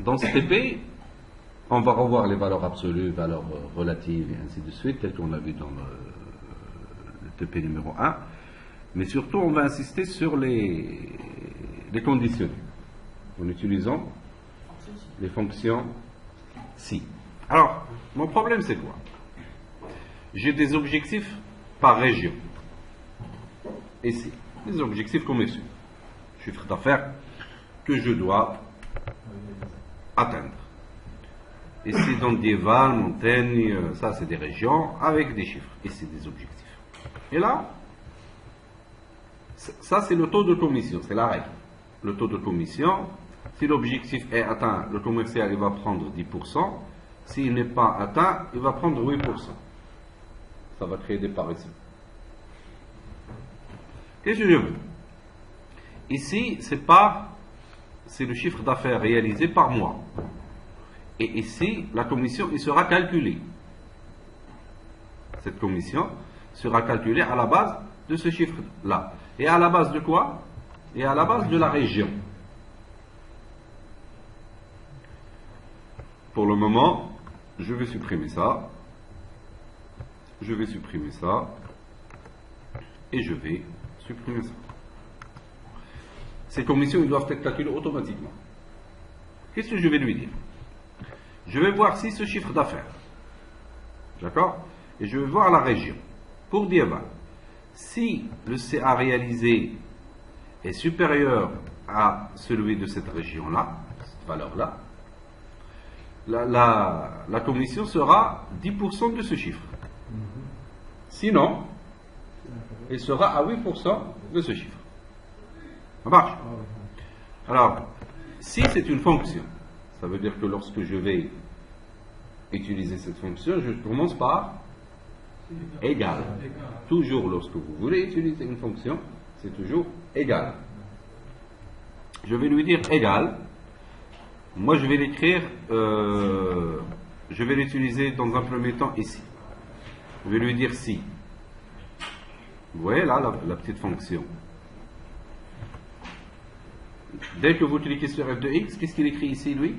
dans ce TP, on va revoir les valeurs absolues, valeurs relatives et ainsi de suite, telles qu'on a vu dans le TP numéro 1. Mais surtout, on va insister sur les conditionnels en utilisant les fonctions si. Alors, mon problème, c'est quoi? J'ai des objectifs par région. Ici, des objectifs comme ici. Chiffre d'affaires que je dois atteindre. Ici, dans Dieval, Montaigne, ça c'est des régions avec des chiffres. Ici, des objectifs. Et là, ça c'est le taux de commission, c'est la règle. Le taux de commission, si l'objectif est atteint, le commercial il va prendre 10%. S'il n'est pas atteint, il va prendre 8%. Ça va créer des parts ici. Qu'est-ce que je veux? Ici, c'est le chiffre d'affaires réalisé par mois. Et ici, la commission, il sera calculée. Cette commission sera calculée à la base de ce chiffre-là. Et à la base de quoi? Et à la base de la région. Pour le moment, je vais supprimer ça. Je vais supprimer ça. Et je vais supprimer ça. Ces commissions, ils doivent être calculées automatiquement. Qu'est-ce que je vais lui dire? Je vais voir si ce chiffre d'affaires, d'accord? Et je vais voir la région. Pour Dieval, si le CA réalisé est supérieur à celui de cette région-là, cette valeur-là, la commission sera 10% de ce chiffre. Sinon, elle sera à 8% de ce chiffre. Ça marche? Alors, si c'est une fonction, ça veut dire que lorsque je vais utiliser cette fonction, je commence par égal. Toujours lorsque vous voulez utiliser une fonction, c'est toujours égal. Je vais lui dire égal. Moi, je vais l'écrire, je vais l'utiliser dans un premier temps ici. Je vais lui dire si. Vous voyez là la petite fonction. Dès que vous cliquez sur f de x, qu'est-ce qu'il écrit ici, lui?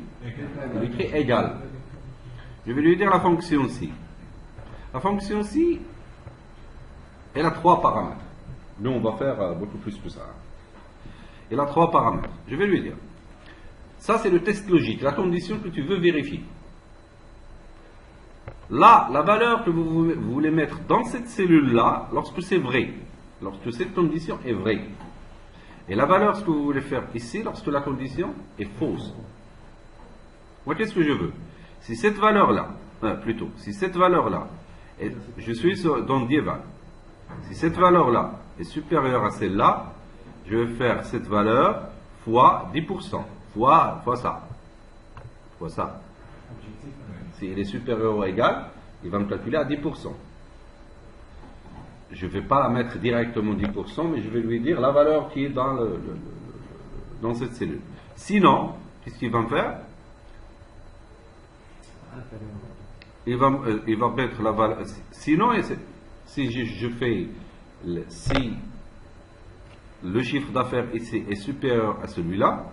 Il écrit égal. Je vais lui dire la fonction si. La fonction si, elle a 3 paramètres. Nous, on va faire beaucoup plus que ça. Elle a 3 paramètres. Je vais lui dire. Ça, c'est le test logique, la condition que tu veux vérifier. Là, la valeur que vous voulez mettre dans cette cellule-là, lorsque c'est vrai, lorsque cette condition est vraie. Et la valeur, ce que vous voulez faire ici, lorsque la condition est fausse. Moi, qu'est-ce que je veux? Si cette valeur-là, si cette valeur-là, je suis dans Dieval, si cette valeur-là est supérieure à celle-là, je vais faire cette valeur fois 10%, fois ça. Fois ça. Si elle est supérieure ou égale, il va me calculer à 10%. Je ne vais pas la mettre directement 10%, mais je vais lui dire la valeur qui est dans cette cellule. Sinon, qu'est-ce qu'il va me faire? Il va mettre la valeur. Sinon, si je fais si le chiffre d'affaires ici est supérieur à celui-là,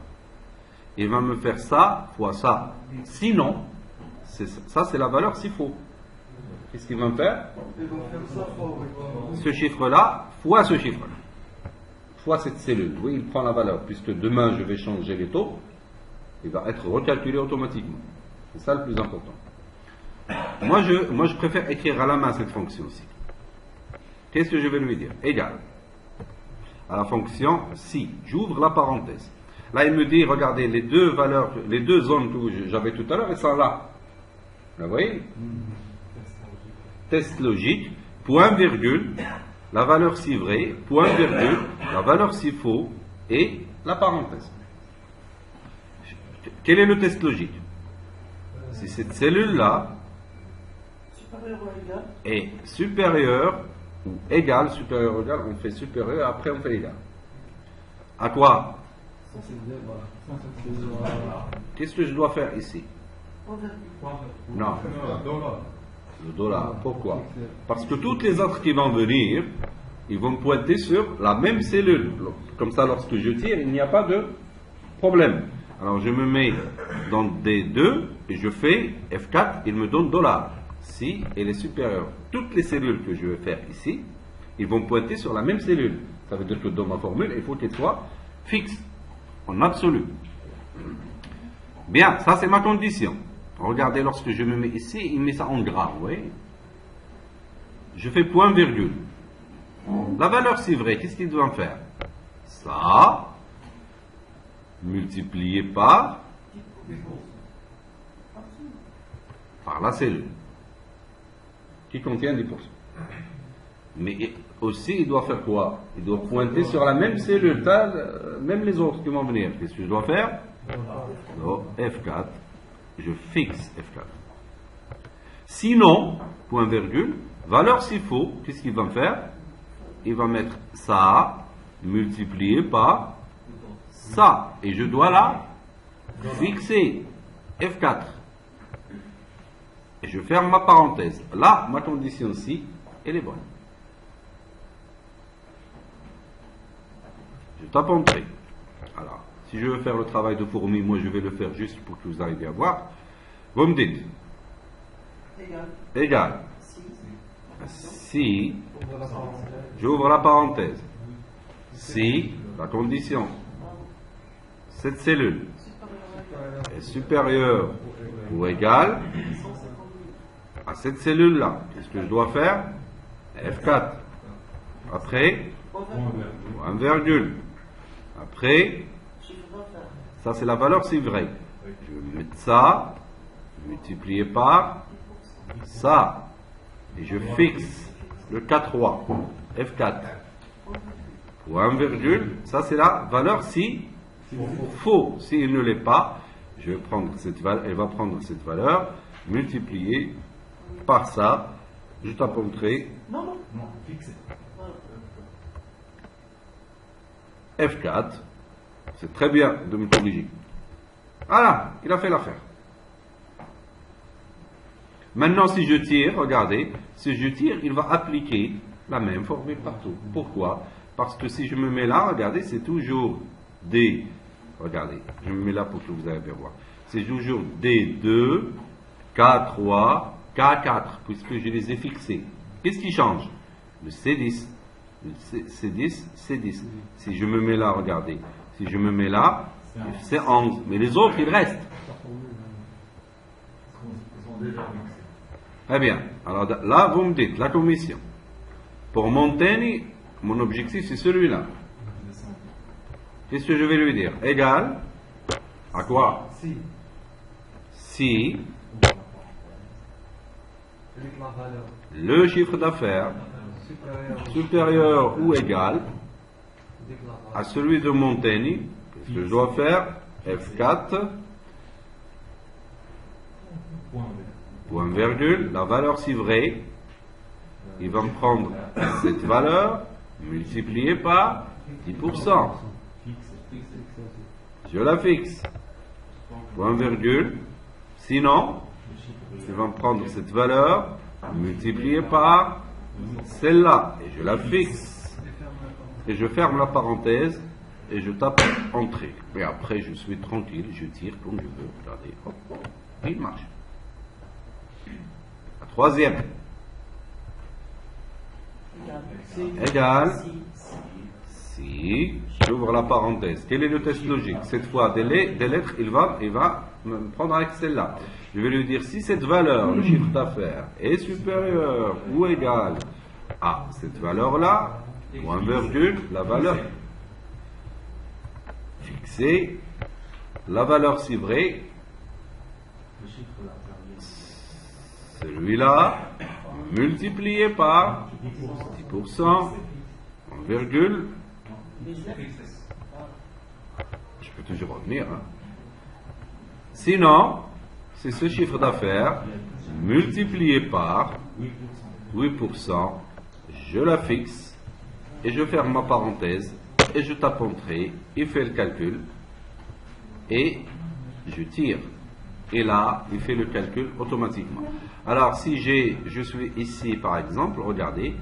il va me faire ça fois ça. Sinon, ça c'est la valeur s'il faut. Qu'est-ce qu'il va me faire? Ce chiffre-là fois ce chiffre-là. Fois cette cellule. Oui, il prend la valeur. Puisque demain je vais changer les taux, il va être recalculé automatiquement. C'est ça le plus important. Moi je préfère écrire à la main cette fonction-ci. Qu'est-ce que je vais lui dire? Égal à la fonction si. J'ouvre la parenthèse. Là, il me dit, regardez, les deux valeurs, les deux zones que j'avais tout à l'heure, elles sont là. Vous voyez? Test logique, point virgule, la valeur si vrai, point virgule, la valeur si faux, et la parenthèse. Quel est le test logique? Si cette cellule-là est supérieure ou égale, supérieure ou égale, on fait supérieur, après on fait égal. À quoi? Qu'est-ce que je dois faire ici? Non. Le dollar. Pourquoi? Parce que toutes les autres qui vont venir, ils vont pointer sur la même cellule. Comme ça, lorsque je tire, il n'y a pas de problème. Alors je me mets dans D2 et je fais F4, il me donne $. Si elle est supérieure, toutes les cellules que je vais faire ici, ils vont pointer sur la même cellule. Ça veut dire que dans ma formule, il faut qu'elle soit fixe, en absolu. Bien, ça c'est ma condition. Regardez, lorsque je me mets ici, il met ça en gras, vous voyez. Je fais point virgule. La valeur c'est vrai, qu'est-ce qu'il doit faire? Ça, multiplié par la cellule, qui contient 10%. Mais aussi, il doit faire quoi? Il doit pointer sur la même cellule, même les autres qui vont venir. Qu'est-ce que je dois faire? F4, je fixe F4. Sinon, point virgule, valeur s'il faut, qu'est-ce qu'il va me faire? Il va mettre ça multiplié par ça. Et je dois là fixer F4. Et je ferme ma parenthèse. Là, ma condition ici, elle est bonne. Je tape Entrée. Alors, si je veux faire le travail de fourmi, moi je vais le faire juste pour que vous arriviez à voir. Vous me dites égal. Si, j'ouvre la parenthèse. Si, la condition, cette cellule est supérieure ou égale à cette cellule-là, qu'est-ce que je dois faire? F4. Après, point virgule. Après, ça c'est la valeur, c'est vrai. Je vais mettre ça, multiplié par ça. Et je fixe le K3, F4. Point virgule, ça c'est la valeur si faux. S'il ne l'est pas, je vais prendre cette valeur, elle va prendre cette valeur, multipliée par ça. Je tape Entrée. Non, fixé. F4, c'est très bien de me corriger. Voilà, il a fait l'affaire. Maintenant, si je tire, regardez, si je tire, il va appliquer la même formule partout. Pourquoi? Parce que si je me mets là, regardez, c'est toujours D. Regardez, je me mets là pour que vous allez bien voir. C'est toujours D2, K3, K4, puisque je les ai fixés. Qu'est-ce qui change? Le C10. C10, C10. Si je me mets là, regardez. Si je me mets là, c'est 11. Mais les autres, ils restent. Très bien. Alors là, vous me dites, la commission. Pour Montaigne, mon objectif, c'est celui-là. Qu'est-ce que je vais lui dire? Égal à quoi? Si le chiffre d'affaires supérieur ou égal à celui de Montaigne, qu'est-ce que je dois faire? F4, point virgule, la valeur si vraie, il va me prendre cette valeur multipliée par 10%. Je la fixe. Point virgule, sinon, il va me prendre cette valeur multipliée par celle-là, et je la fixe, et je ferme la parenthèse, et je tape Entrée. Et après, je suis tranquille, je tire comme je veux. Regardez, hop, hop, et il marche. La troisième. Égal. Si, j'ouvre la parenthèse. Quel est le test logique? Cette fois, des lettres, il va me prendre avec celle-là. Je vais lui dire si cette valeur, le chiffre d'affaires, est supérieur ou égal à cette valeur-là, point virgule, la valeur fixée, la valeur si vraie, celui-là, multiplié par 10%, point virgule, je peux toujours revenir. Sinon, c'est ce chiffre d'affaires multiplié par 8%, je la fixe et je ferme ma parenthèse et je tape Entrée, il fait le calcul et je tire. Et là, il fait le calcul automatiquement. Alors, si je suis ici par exemple, regardez,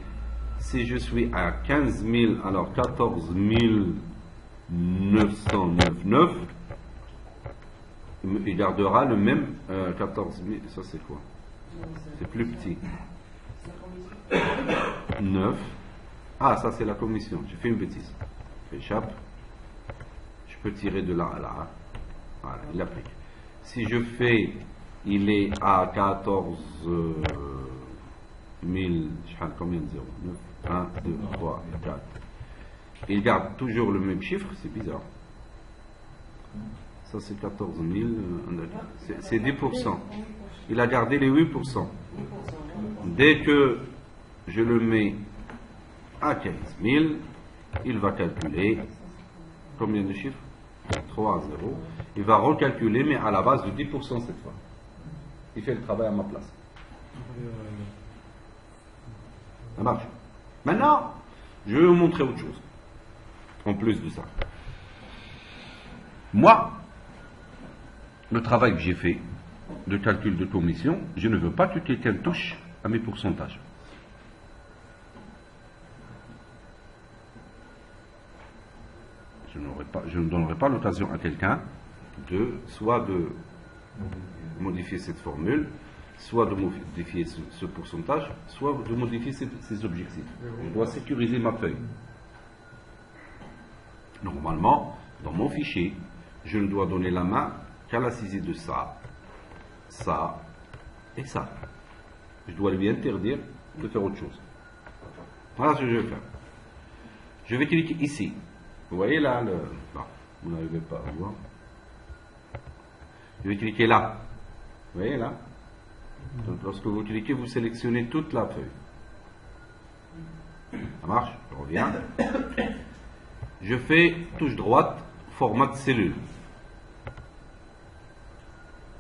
si je suis à 15 000, alors 14 999, il gardera le même 14 000. Ça, c'est quoi? C'est plus petit. 9. Ah, ça, c'est la commission. J'ai fait une bêtise. J'échappe. Je peux tirer de là à là. Voilà, il applique. Si je fais, il est à 14 000. Combien de 0? 9, 1, 2, 3, 4. Il garde toujours le même chiffre, c'est bizarre. Ça, c'est 14 000. C'est 10%. Il a gardé les 8%. Dès que je le mets à 15 000, il va calculer combien de chiffres? 3 0. Il va recalculer, mais à la base de 10% cette fois. Il fait le travail à ma place. Ça marche. Maintenant, je vais vous montrer autre chose. En plus de ça. Moi, le travail que j'ai fait de calcul de commission, je ne veux pas que quelqu'un touche à mes pourcentages. Je ne donnerai pas l'occasion à quelqu'un soit de modifier cette formule, soit de modifier ce pourcentage, soit de modifier ses objectifs. Je dois sécuriser ma feuille. Normalement, dans mon fichier, je ne dois donner la main qu'à la saisie de ça, ça et ça. Je dois lui interdire de faire autre chose. Voilà ce que je vais faire. Je vais cliquer ici. Vous voyez là, non, vous n'arrivez pas à voir. Je vais cliquer là. Vous voyez là? Donc lorsque vous cliquez, vous sélectionnez toute la feuille. Ça marche? Je reviens. Je fais touche droite, format de cellule.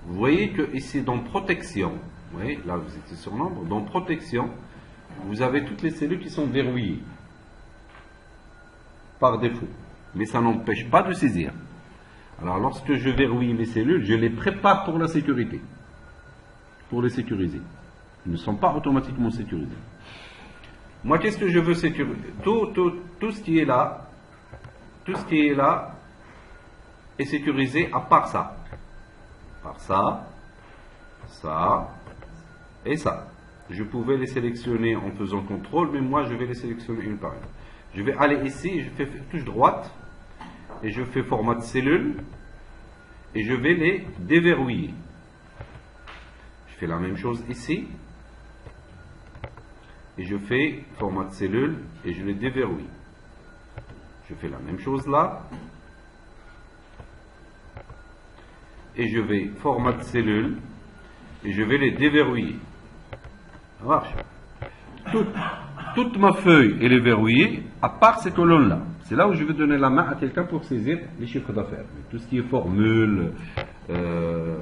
Vous voyez que ici dans protection, vous voyez, là vous étiez sur nombre, dans protection, vous avez toutes les cellules qui sont verrouillées par défaut. Mais ça n'empêche pas de saisir. Alors lorsque je verrouille mes cellules, je les prépare pour la sécurité. Pour les sécuriser. Ils ne sont pas automatiquement sécurisés. Moi, qu'est-ce que je veux sécuriser? Tout ce qui est là, est sécurisé à part ça. Par ça, ça et ça. Je pouvais les sélectionner en faisant contrôle, mais moi je vais les sélectionner une par une. Je vais aller ici, je fais touche droite, et je fais format de cellule, et je vais les déverrouiller. Je fais la même chose ici, et je fais format de cellule, et je les déverrouille. Je fais la même chose là, et je vais format de cellule, et je vais les déverrouiller. Ça marche. Toute ma feuille, elle est verrouillée, à part ces colonnes-là. C'est là où je vais donner la main à quelqu'un pour saisir les chiffres d'affaires. Tout ce qui est formule,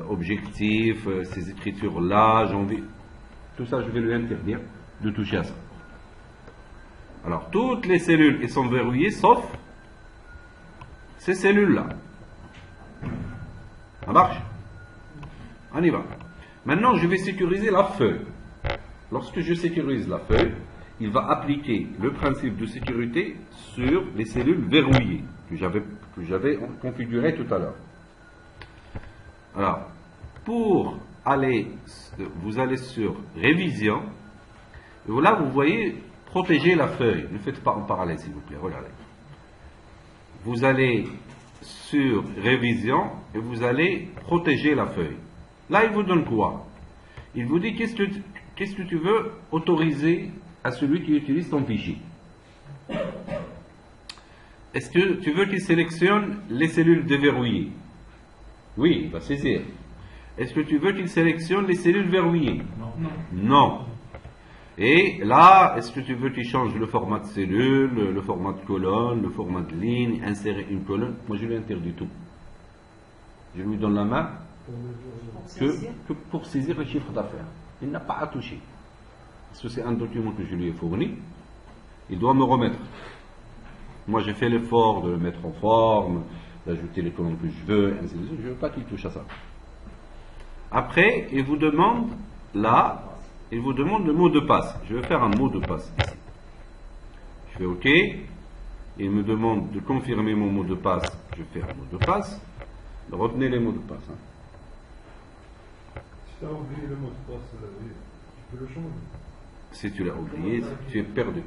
objectif, ces écritures-là, tout ça, je vais lui interdire de toucher à ça. Alors, toutes les cellules, elles sont verrouillées, sauf ces cellules-là. Ça marche? On y va. Maintenant, je vais sécuriser la feuille. Lorsque je sécurise la feuille, il va appliquer le principe de sécurité sur les cellules verrouillées que j'avais configurées tout à l'heure. Alors, vous allez sur révision, et là vous voyez protéger la feuille. Ne faites pas en parallèle s'il vous plaît, regardez. Vous allez sur révision et vous allez protéger la feuille. Là il vous donne quoi? Il vous dit qu'est-ce que tu veux autoriser à celui qui utilise ton fichier. Est-ce que tu veux qu'il sélectionne les cellules déverrouillées? Oui, il va saisir. Est-ce que tu veux qu'il sélectionne les cellules verrouillées? Non. Et là, est-ce que tu veux qu'il change le format de cellule, le format de colonne, le format de ligne, insérer une colonne? Moi, je lui interdis tout. Je lui donne la main que pour saisir le chiffre d'affaires. Il n'a pas à toucher. Parce que c'est un document que je lui ai fourni, il doit me remettre. Moi, j'ai fait l'effort de le mettre en forme, d'ajouter les colonnes que je veux, ainsi de suite. Je ne veux pas qu'il touche à ça. Après, il vous demande, là, il vous demande le mot de passe. Je vais faire un mot de passe ici. Je fais OK. Il me demande de confirmer mon mot de passe. Je fais un mot de passe. Retenez les mots de passe. tu as oublié le mot de passe, tu peux le changer. Si tu l'as oublié, tu es perdu.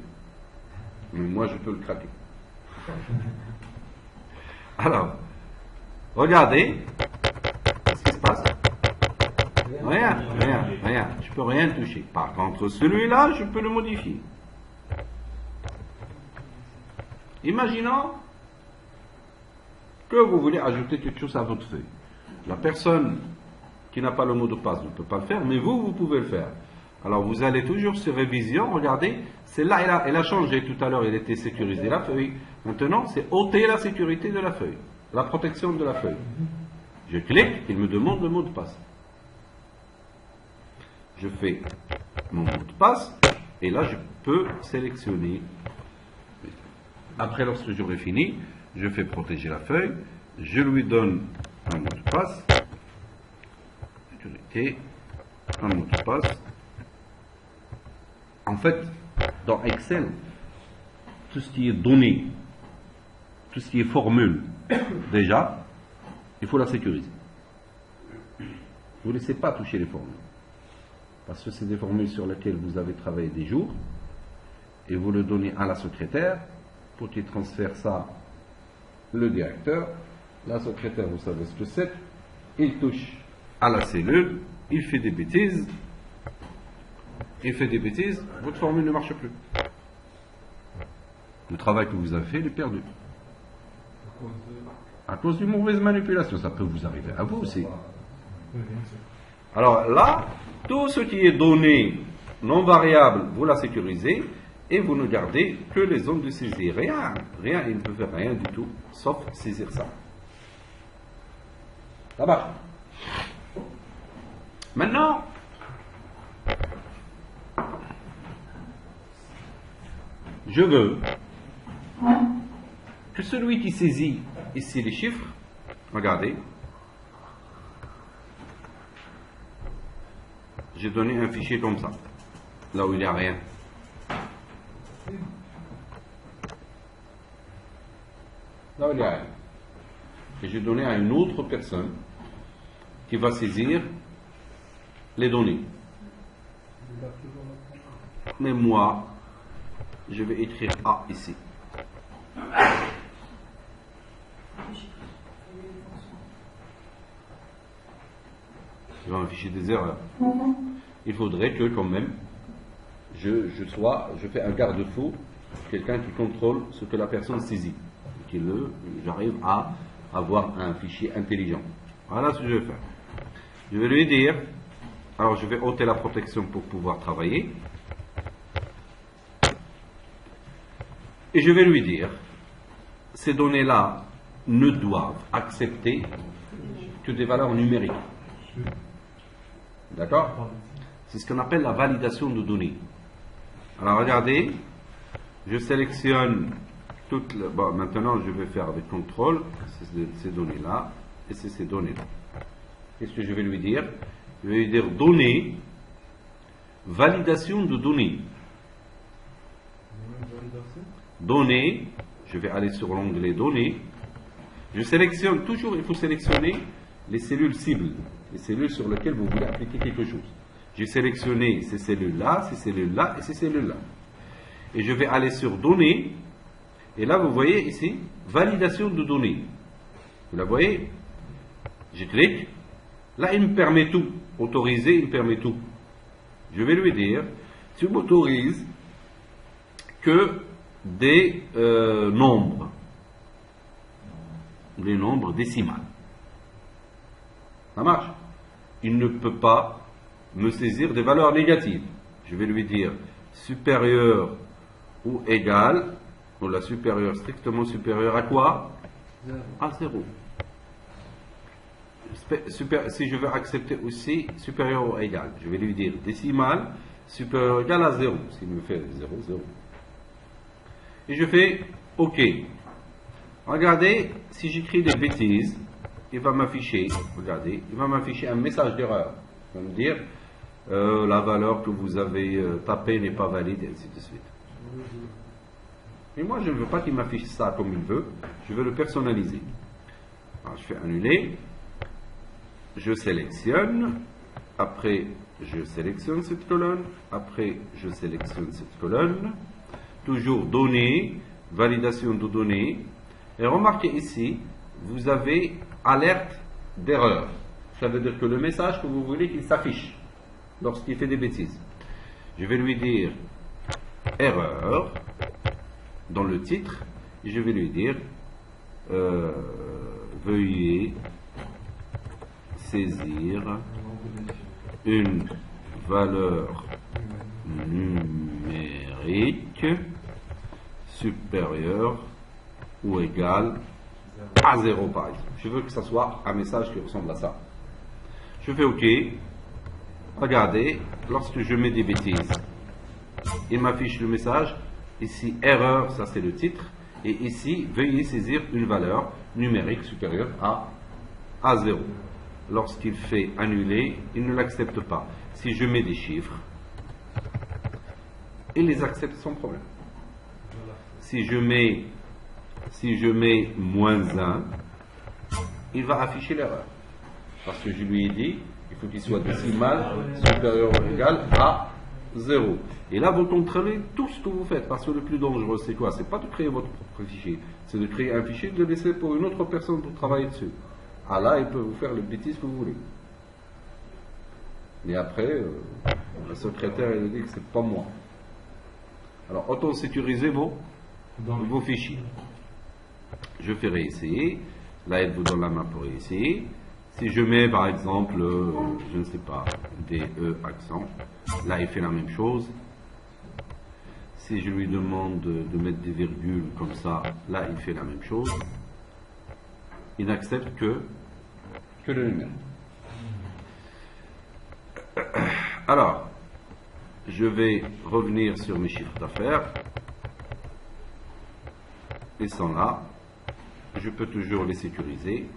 Mais moi, je peux le craquer. Alors, regardez ce qui se passe. Rien. Je peux rien toucher. Par contre, celui-là, je peux le modifier. Imaginons que vous voulez ajouter quelque chose à votre feuille. La personne qui n'a pas le mot de passe ne peut pas le faire, mais vous pouvez le faire. Alors vous allez toujours sur révision, regardez, celle-là, elle a changé tout à l'heure, elle était sécurisée la feuille. Maintenant, c'est ôter la sécurité de la feuille, la protection de la feuille. Je clique, il me demande le mot de passe. Je fais mon mot de passe, et là je peux sélectionner. Après, lorsque j'aurai fini, je fais protéger la feuille, je lui donne un mot de passe, sécurité, un mot de passe. En fait, dans Excel, tout ce qui est données, tout ce qui est formule, déjà, il faut la sécuriser. Vous ne laissez pas toucher les formules. Parce que c'est des formules sur lesquelles vous avez travaillé des jours, et vous le donnez à la secrétaire, pour qu'il transfère ça, le directeur. La secrétaire, vous savez ce que c'est, il touche à la cellule, il fait des bêtises, votre formule ne marche plus. Le travail que vous avez fait, il est perdu. À cause d'une mauvaise manipulation, ça peut vous arriver à vous aussi. Alors là, tout ce qui est donné non variable, vous la sécurisez et vous ne gardez que les zones de saisie. Rien, il ne peut faire rien du tout, sauf saisir ça. Ça marche. Maintenant, je veux que celui qui saisit ici les chiffres, regardez, j'ai donné un fichier comme ça, là où il n'y a rien. Là où il n'y a rien. Et j'ai donné à une autre personne qui va saisir les données. Mais moi, je vais écrire A ici. Je vais afficher des erreurs. Il faudrait que quand même, je fais un garde-fou, quelqu'un qui contrôle ce que la personne saisit, j'arrive à avoir un fichier intelligent. Voilà ce que je vais faire. Je vais lui dire, alors je vais ôter la protection pour pouvoir travailler, et je vais lui dire, ces données-là ne doivent accepter que des valeurs numériques. D'accord? C'est ce qu'on appelle la validation de données. Alors regardez, je sélectionne toutes les... Bon, maintenant je vais faire avec contrôle ces données-là et c'est ces données-là. Qu'est-ce que je vais lui dire? Je vais lui dire données, validation de données. Données, je vais aller sur l'onglet données. Je sélectionne toujours, il faut sélectionner les cellules cibles, les cellules sur lesquelles vous voulez appliquer quelque chose. J'ai sélectionné ces cellules-là, ces cellules-là et ces cellules-là. Et je vais aller sur données. Et là, vous voyez ici, validation de données. Vous la voyez? Je clique. Là, il me permet tout. Autoriser, il me permet tout. Je vais lui dire, tu m'autorises que des nombres. Les nombres décimales. Ça marche. Il ne peut pas me saisir des valeurs négatives. Je vais lui dire supérieur ou égal, ou la supérieure, strictement supérieure à quoi? À 0. Si je veux accepter aussi supérieur ou égal, je vais lui dire décimal, supérieur ou égal à 0. S'il me fait 0, 0. Et je fais OK. Regardez, si j'écris des bêtises, il va m'afficher, regardez, il va m'afficher un message d'erreur. Il va me dire, la valeur que vous avez tapée n'est pas valide, et ainsi de suite. Et moi, je ne veux pas qu'il m'affiche ça comme il veut, je veux le personnaliser. Alors, je fais annuler, je sélectionne, Après, je sélectionne cette colonne. Après, je sélectionne cette colonne. Toujours données, validation de données. Et remarquez ici, vous avez alerte d'erreur. Ça veut dire que le message que vous voulez qu'il s'affiche lorsqu'il fait des bêtises. Je vais lui dire erreur dans le titre. Et je vais lui dire veuillez saisir une valeur numérique supérieure ou égale à 0 par exemple. Je veux que ça soit un message qui ressemble à ça. Je fais OK. Regardez, lorsque je mets des bêtises, il m'affiche le message. Ici, erreur, ça c'est le titre. Et ici, veuillez saisir une valeur numérique supérieure à 0. Lorsqu'il fait annuler, il ne l'accepte pas. Si je mets des chiffres, il les accepte sans problème. Si je mets -1, il va afficher l'erreur. Parce que je lui ai dit, il faut qu'il soit décimal supérieur ou égal à 0. Et là, vous contrôlez tout ce que vous faites. Parce que le plus dangereux, c'est quoi? C'est pas de créer votre propre fichier. C'est de créer un fichier et de le laisser pour une autre personne pour travailler dessus. Ah là, il peut vous faire le bêtise que vous voulez. Et après, le secrétaire, il dit que c'est pas moi. Alors, autant sécuriser vos fichiers. Je fais réessayer. Là, il vous donne la main pour réessayer. Si je mets, par exemple, je ne sais pas, des E accent, là, il fait la même chose. Si je lui demande de mettre des virgules comme ça, là, il fait la même chose. Il n'accepte que le numéro. Alors, je vais revenir sur mes chiffres d'affaires. Ils sont là. Je peux toujours les sécuriser.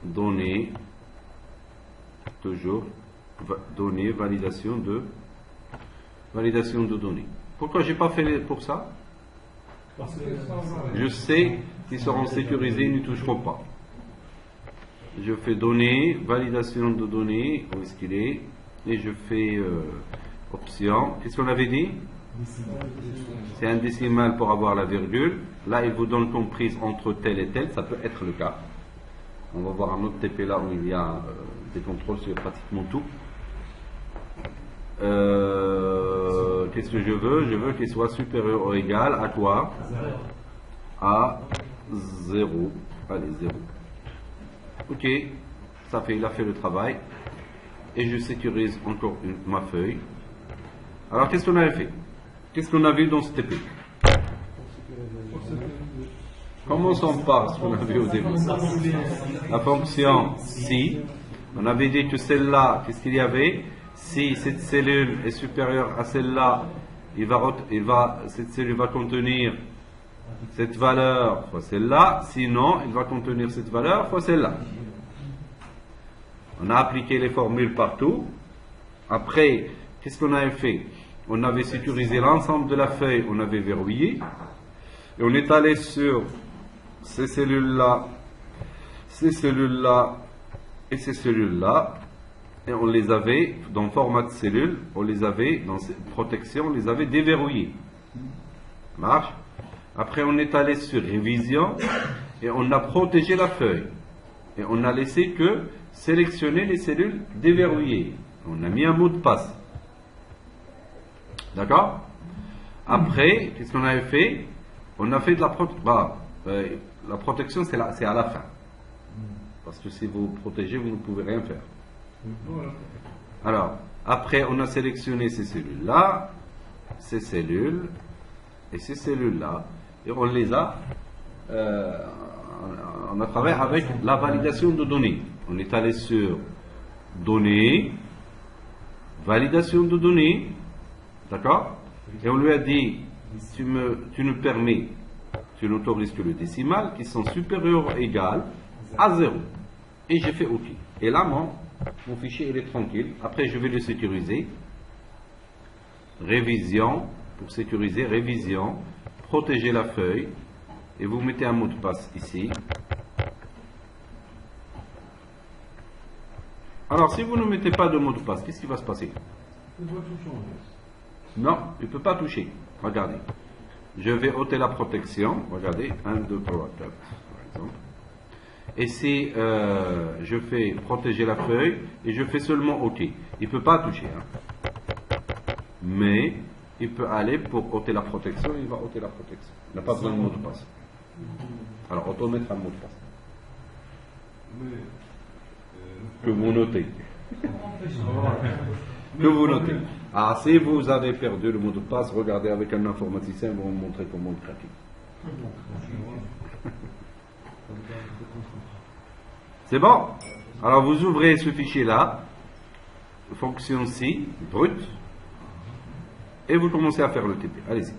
Données, toujours, données, validation de données. Pourquoi j'ai pas fait pour ça? Je sais qu'ils seront sécurisés, ils ne toucheront pas. Je fais données, validation de données, où est-ce qu'il est? Et je fais option. Qu'est-ce qu'on avait dit? C'est un décimal pour avoir la virgule. Là, il vous donne comprise entre tel et tel, ça peut être le cas. On va voir un autre TP là où il y a des contrôles sur pratiquement tout. Qu'est-ce que je veux? Je veux qu'il soit supérieur ou égal à quoi? À 0. Allez, 0. Ok, ça fait, il a fait le travail. Et je sécurise encore ma feuille. Alors, qu'est-ce qu'on avait fait? Qu'est-ce qu'on a vu dans ce TP? Commençons par ce qu'on a vu au début. La fonction si. On avait dit que celle-là, qu'est-ce qu'il y avait? Si cette cellule est supérieure à celle-là, cette cellule va contenir cette valeur fois celle-là. Sinon, il va contenir cette valeur fois celle-là. On a appliqué les formules partout. Après, qu'est-ce qu'on avait fait? On avait sécurisé l'ensemble de la feuille, on avait verrouillé. Et on est allé sur ces cellules-là, ces cellules-là et ces cellules-là. Et on les avait, dans format de cellule, on les avait, dans cette protection, on les avait déverrouillées. Marche? Après, on est allé sur révision et on a protégé la feuille. Et on a laissé que sélectionner les cellules déverrouillées. On a mis un mot de passe. D'accord? Après, qu'est-ce qu'on avait fait? On a fait de la protection. La protection, c'est à la fin. Parce que si vous protégez, vous ne pouvez rien faire. Alors, après, on a sélectionné ces cellules-là, ces cellules, et ces cellules-là, et on les a, on a travaillé avec la validation de données. On est allé sur données, validation de données, d'accord? Et on lui a dit, tu nous permets, tu n'autorises que le décimal qui sont supérieurs ou égales à 0. Et j'ai fait OK. Et là, mon fichier, il est tranquille. Après, je vais le sécuriser. Révision, pour sécuriser, révision, protéger la feuille. et vous mettez un mot de passe ici. Alors, si vous ne mettez pas de mot de passe, qu'est-ce qui va se passer? Il doit tout changer. Non, il ne peut pas toucher. Regardez. Je vais ôter la protection. Regardez. 1, 2, 3, 4, par exemple. Et si je fais protéger la feuille et je fais seulement ôter, il ne peut pas toucher. Hein. Mais il peut aller pour ôter la protection, il va ôter la protection. Il n'a pas besoin de mot de passe. Alors, auto mettre un mot de passe. Mais, Que vous notez. Que vous notez. Ah, si vous avez perdu le mot de passe, regardez avec un informaticien, ils vont vous montrer comment le craquer. C'est bon? Alors vous ouvrez ce fichier-là, fonction C, brut, et vous commencez à faire le TP. Allez-y.